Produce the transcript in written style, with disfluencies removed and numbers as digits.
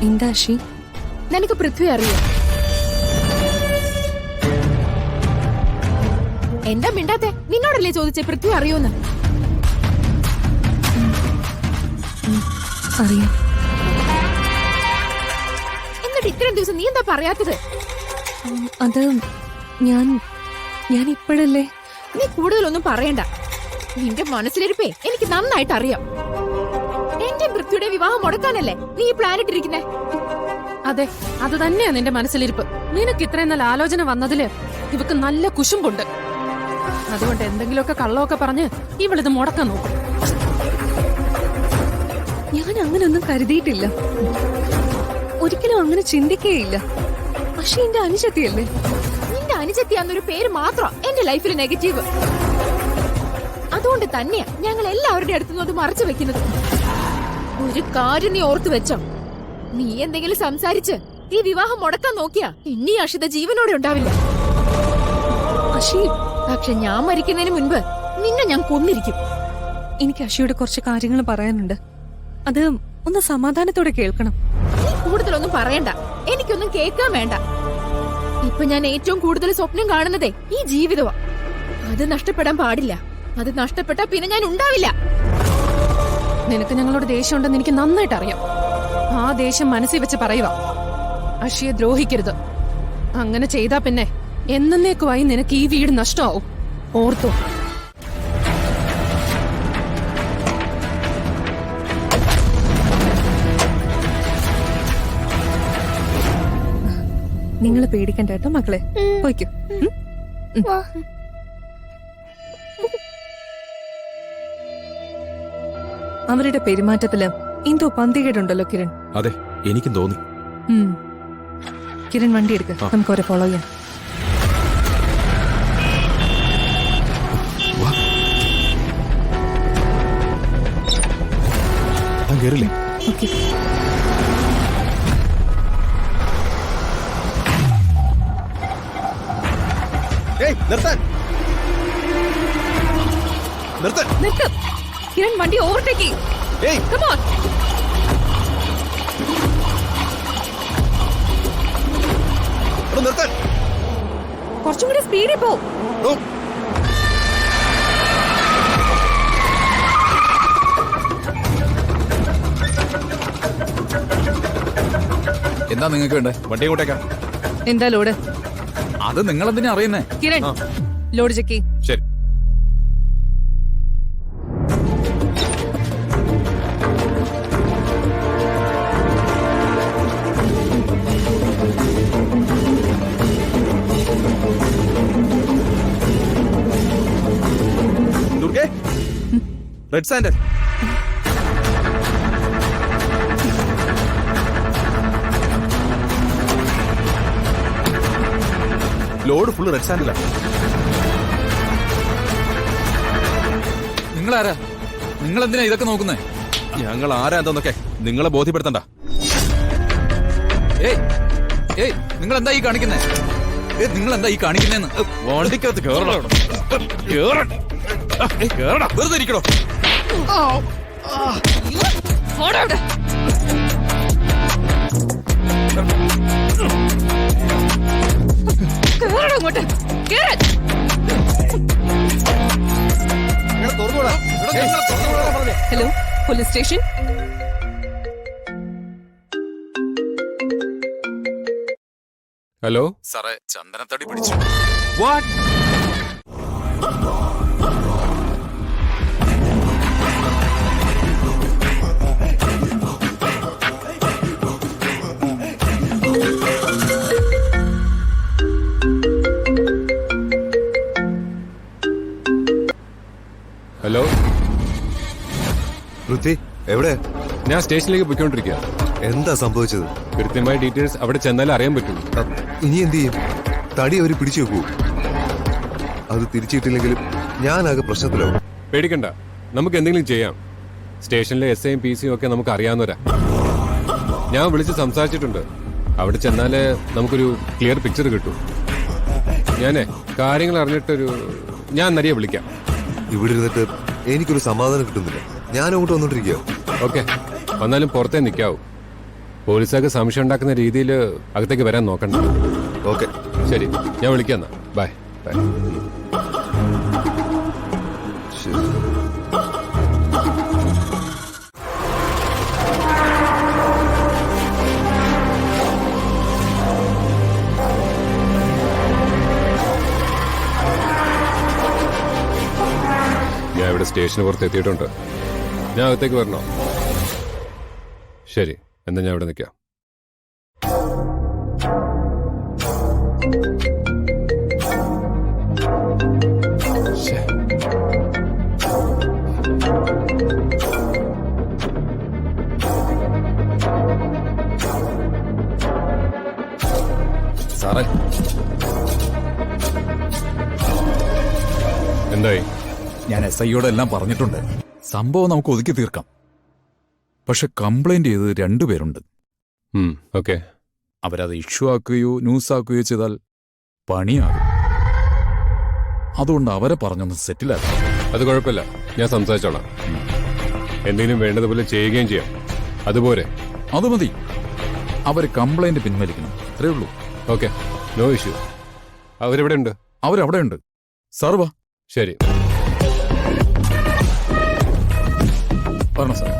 എന്താ അഷി? നിനക്ക് പൃഥ്വി അറിയോ? എന്താ മിണ്ടാത്തെ? നിന്നോടല്ലേ ചോദിച്ചേ പൃഥ്വി അറിയോന്ന്? അറിയാം. എന്നിട്ട് ഇത്രയും ദിവസം നീ എന്താ പറയാത്തത്? അത് ഞാൻ ഇപ്പോഴല്ലേ. നീ കൂടുതലൊന്നും പറയണ്ട. നിന്റെ മനസ്സിലിരിപ്പേ എനിക്ക് നന്നായിട്ട് അറിയാം. എന്റെ പൃഥ്വിയുടെ വിവാഹം മുടക്കാനല്ലേ നീ ഈ പ്ലാൻ ഇട്ടിരിക്കുന്നേ? അതെ, അത് തന്നെയാ നിന്റെ മനസ്സിലിരിപ്പ്. നിനക്ക് ഇത്രയും നല്ല ആലോചന വന്നതില് ഇവക്ക് നല്ല കുശുമ്പുണ്ട്. അതുകൊണ്ട് എന്തെങ്കിലുമൊക്കെ കള്ളമൊക്കെ പറഞ്ഞ് ഇവളിത് മുടക്കാൻ നോക്കും. ഞാൻ അങ്ങനെയൊന്നും കരുതിയിട്ടില്ല, ഒരിക്കലും അങ്ങനെ ചിന്തിക്കേയില്ല. പക്ഷെ എന്റെ അനുജത്തിയല്ലേ. നിന്റെ അനുജത്തിയാന്നൊരു പേര് മാത്രം എന്റെ ലൈഫിൽ നെഗറ്റീവ്. അതുകൊണ്ട് തന്നെയാ ഞങ്ങൾ എല്ലാവരുടെ അടുത്തുനിന്നും അത് മറച്ചു വെക്കുന്നത്. ഒരു കാര്യം നീ ഓർത്തു വെച്ചോ, നീ എന്തെങ്കിലും സംസാരിച്ച് ഈ വിവാഹം മുടക്കാൻ നോക്കിയാ ഇനി അഷിത ജീവനോടെ ഉണ്ടാവില്ല. പക്ഷെ ഞാൻ മരിക്കുന്നതിന് മുൻപ് നിന്നെ ഞാൻ കൊന്നിരിക്കും. എനിക്ക് അഷിയോട് കുറച്ച് കാര്യങ്ങൾ പറയാനുണ്ട്. അത് ഒന്ന് സമാധാനത്തോടെ കേൾക്കണം. നീ കൂടുതലൊന്നും പറയണ്ട, എനിക്കൊന്നും കേൾക്കാൻ വേണ്ട. ഇപ്പൊ ഞാൻ ഏറ്റവും കൂടുതൽ സ്വപ്നം കാണുന്നതേ ഈ ജീവിതമാ. അത് നഷ്ടപ്പെടാൻ പാടില്ല. അത് നഷ്ടപ്പെട്ടാ പിന്നെ ഞാൻ ഉണ്ടാവില്ല. നിനക്ക് ഞങ്ങളോട് ദേഷ്യമുണ്ടെന്ന് എനിക്ക് നന്നായിട്ട് അറിയാം. ആ ദേഷ്യം മനസ്സിൽ വെച്ച് പറയുക. അഷിയെ ദ്രോഹിക്കരുത്. അങ്ങനെ ചെയ്താ പിന്നെ എന്നേക്കുമായി നിനക്ക് ഈ വീട് നഷ്ടമാവും. ഓർത്തോ. നിങ്ങൾ പേടിക്കണ്ട കേട്ടോ മക്കളെ. പോയിക്കോ. അവരുടെ പെരുമാറ്റത്തില് എന്തോ പന്തികേടുണ്ടല്ലോ കിരൺ. അതെ, എനിക്കും തോന്നി. കിരൺ വണ്ടി എടുക്ക, നമുക്ക് അവരെ ഫോളോ ചെയ്യാം. കേറില്ലേ? ഓക്കെ. നിൽക്ക്. കിരൺ വണ്ടി ഓവർടേക്ക്. Come on. കുറച്ചും കൂടി സ്പീഡിൽ പോ. എന്താ നിങ്ങൾക്ക് വേണ്ടേ? വണ്ടി ഇങ്ങോട്ടേക്കാ. എന്താ ലോഡ്? അത് നിങ്ങൾ എന്തിനാ അറിയുന്നേ? Kiran, load check. ശരി. Red sandal. Load full red സാൻഡലാ. നിങ്ങളാരാ? നിങ്ങൾ എന്തിനാ ഇതൊക്കെ നോക്കുന്നേ? ഞങ്ങൾ ആരാ എന്താന്നൊക്കെ നിങ്ങളെ ബോധ്യപ്പെടുത്തണ്ട. ഏയ് നിങ്ങൾ എന്താ ഈ കാണിക്കുന്നേ? നിങ്ങൾ എന്താ ഈ കാണിക്കുന്നേന്ന്? വണ്ടിക്കകത്ത് കേറടാ. വെറുതെ ഇരിക്കണോ? Hello, police station. ഹലോ സാറേ, ചന്ദനത്തടി പിടിച്ചു. വാട്ട്? ഹലോ പൃഥ്വി, എവിടെ? ഞാൻ സ്റ്റേഷനിലേക്ക് പോയിക്കൊണ്ടിരിക്കുക. എന്താ സംഭവിച്ചത്? കൃത്യമായ ഡീറ്റെയിൽസ് അവിടെ ചെന്നാലേ അറിയാൻ പറ്റുള്ളൂ. ഇനി എന്ത് ചെയ്യും? തടി അവര് പിടിച്ചു വെക്കൂ. അത് തിരിച്ചിട്ടില്ലെങ്കിലും ഞാനാകെ പ്രശ്നത്തിലാവും. പേടിക്കണ്ട, നമുക്ക് എന്തെങ്കിലും ചെയ്യാം. സ്റ്റേഷനിലെ SIയും PCയും ഒക്കെ നമുക്ക് അറിയാവുന്നവരാ. ഞാൻ വിളിച്ച് സംസാരിച്ചിട്ടുണ്ട്. അവിടെ ചെന്നാലേ നമുക്കൊരു ക്ലിയർ പിക്ചർ കിട്ടും. ഞാനേ കാര്യങ്ങൾ ഞാൻ നരിയെ വിളിക്കാം. ഇവിടെ ഇരുന്നിട്ട് എനിക്കൊരു സമാധാനം കിട്ടുന്നില്ല. ഞാൻ അങ്ങോട്ട് വന്നോണ്ടിരിക്കുക. ഓക്കെ, വന്നാലും പുറത്തേ നിൽക്കാവൂ. പോലീസുകാർക്ക് സംശയം ഉണ്ടാക്കുന്ന രീതിയിൽ അകത്തേക്ക് വരാൻ നോക്കണ്ട. ഓക്കെ. ശരി, ഞാൻ വിളിക്കാം എന്നാ. Bye bye. ശരി. ഞാൻ ഇവിടെ സ്റ്റേഷന് പുറത്ത് എത്തിയിട്ടുണ്ട്. ഞാൻ അകത്തേക്ക് വരണോ? ശരി, എന്നാ ഞാൻ ഇവിടെ നിൽക്കാം. സാറേ, എന്തായി? ഞാൻ SIയോട് എല്ലാം പറഞ്ഞിട്ടുണ്ട്. സംഭവം നമുക്ക് ഒതുക്കി തീർക്കാം. പക്ഷെ കംപ്ലൈന്റ് ചെയ്ത് 2 പേരുണ്ട്. ഓക്കെ. അവരത് ഇഷ്യൂ ആക്കുകയോ ന്യൂസ് ആക്കുകയോ ചെയ്താൽ പണിയാകും. അതുകൊണ്ട് അവരെ പറഞ്ഞൊന്ന് സെറ്റിലാക്കാം. അത് കുഴപ്പമില്ല, ഞാൻ സംസാരിച്ചോളാം. എന്തെങ്കിലും വേണ്ടതുപോലെ ചെയ്യുകയും ചെയ്യാം. അതുപോലെ അത് മതി. അവര് കംപ്ലൈന്റ് പിൻവലിക്കണം, അത്രേ ഉള്ളൂ. Okay, no issue. അവരെവിടെ ഉണ്ട്? അവരവിടെ ഉണ്ട്. സാർ വാ. ശരി. പറഞ്ഞോ സാർ.